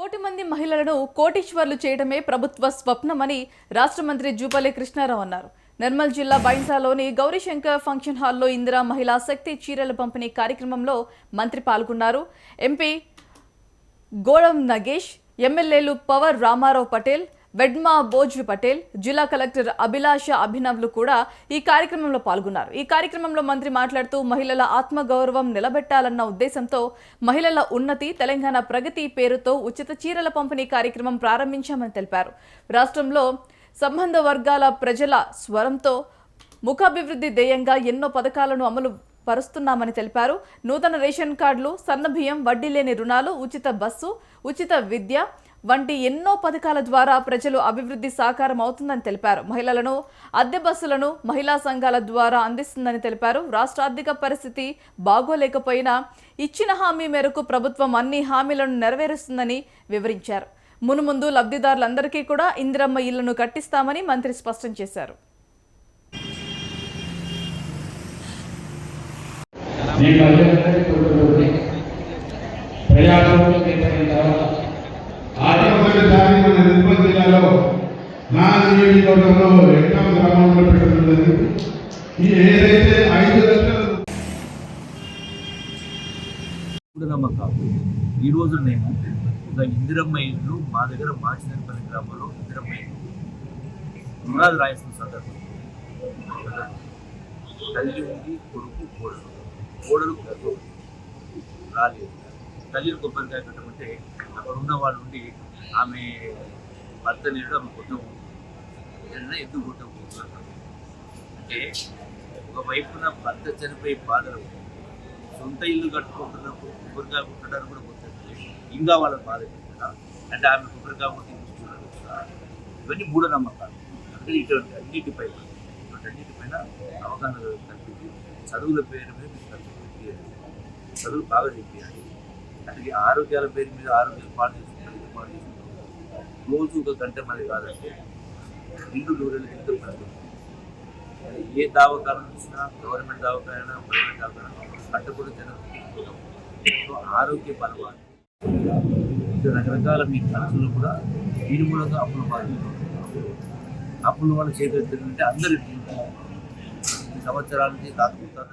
కోటి మంది మహిళలను కోటీశ్వర్లు చేయడమే ప్రభుత్వ స్వప్నమని రాష్ట్ర మంత్రి జూపల్లి కృష్ణారావు అన్నారు. నిర్మల్ జిల్లా బైన్సాలోని గౌరీశంకర్ ఫంక్షన్ హాల్లో ఇందిరా మహిళా శక్తి చీరల పంపిణీ కార్యక్రమంలో మంత్రి పాల్గొన్నారు. ఎంపీ గోడం నగేష్, ఎమ్మెల్యేలు పవర్ రామారావు పటేల్, వెడ్మా భోజ్వి పటేల్, జిల్లా కలెక్టర్ అభిలాష అభినవ్లు కూడా ఈ కార్యక్రమంలో పాల్గొన్నారు. ఈ కార్యక్రమంలో మంత్రి మాట్లాడుతూ మహిళల ఆత్మగౌరవం నిలబెట్టాలన్న ఉద్దేశంతో మహిళల ఉన్నతి, తెలంగాణ ప్రగతి పేరుతో ఉచిత చీరల పంపిణీ కార్యక్రమం ప్రారంభించామని తెలిపారు. రాష్ట్రంలో సంబంధ వర్గాల ప్రజల స్వరంతో ముఖాభివృద్ధి ధ్యేయంగా ఎన్నో పథకాలను అమలు పరుస్తున్నామని తెలిపారు. నూతన రేషన్ కార్డులు, సన్నబియ్యం, వడ్డీ లేని రుణాలు, ఉచిత బస్సు, ఉచిత విద్య వంటి ఎన్నో పథకాల ద్వారా ప్రజలు అభివృద్ధి సాకారం అవుతుందని తెలిపారు. మహిళలను అద్దె బస్సులను మహిళా సంఘాల ద్వారా అందిస్తుందని తెలిపారు. రాష్ట్ర ఆర్థిక పరిస్థితి బాగోలేకపోయినా ఇచ్చిన హామీ మేరకు ప్రభుత్వం అన్ని హామీలను నెరవేరుస్తుందని వివరించారు. మునుముందు లబ్ధిదారులందరికీ కూడా ఇందిరమ్మ ఇళ్లను కట్టిస్తామని మంత్రి స్పష్టం చేశారు. నిర్మల్ జిల్లాలో నా నియోజకవర్గంలో ఎగ్జామ్ గ్రామంలో పెట్టడం ఈ ఏదైతే 5 లక్షలు ఈ రోజు నేను ఒక ఇందిరమ్మ ఇల్లు మా దగ్గర మాచినపల్లి గ్రామంలో ఇందిరమ్మ ఇల్లు పునాది రాయిస్తున్న సందర్భం. తల్లి ఉంది, కొడుకు, కోడలు గర్భవతి రాలేదు. తల్లిని కొబ్బరికాయ కట్టమంటే అక్కడ ఉన్న వాళ్ళు ఉండి ఆమె భర్త నీడు ఆమె కొట్టం ఎందుకు కొట్టకపోతున్నారు అంటే, ఒకవైపున భర్త చనిపోయి బాధలు, సొంత ఇల్లు కట్టుకుంటున్నప్పుడు కొబ్బరికాయ కొట్టడానికి కూడా కొట్టండి, ఇంకా వాళ్ళకి బాధ పెట్టారా అంటే ఆమె కొబ్బరికాయ కొట్టి చూసుకున్నారు. ఇవన్నీ మూఢనమ్మకాలు. అంటే ఇటువంటి అన్నిటిపైన అవగాహన కల్పించి చదువుల పేరు మీద ఖర్చు పెట్టేయాలి, చదువులు బాగా చెప్పేయాలి. అంటే ఆరోగ్యాల పేరు మీద ఆరోగ్యాలు పాటు చేసుకుంటారు, ఇది పాటు చేసుకుంటారు. రోజు ఒక గంట మంది కాదంటే ఇల్లు దూరాలు ఎంత పడుతుంది. ఏ దావకాలం చూసినా గవర్నమెంట్ దావకాలైనా ప్రైవేట్ దావకాలైనా కట్టకూడదు జనం ఆరోగ్య బలవాళ్ళు రకరకాల మీ ఖర్చులు కూడా దీని మూలంగా అప్పుల వాళ్ళు చేతులు అందరి సంవత్సరాల నుంచి దాచుకుంటారు.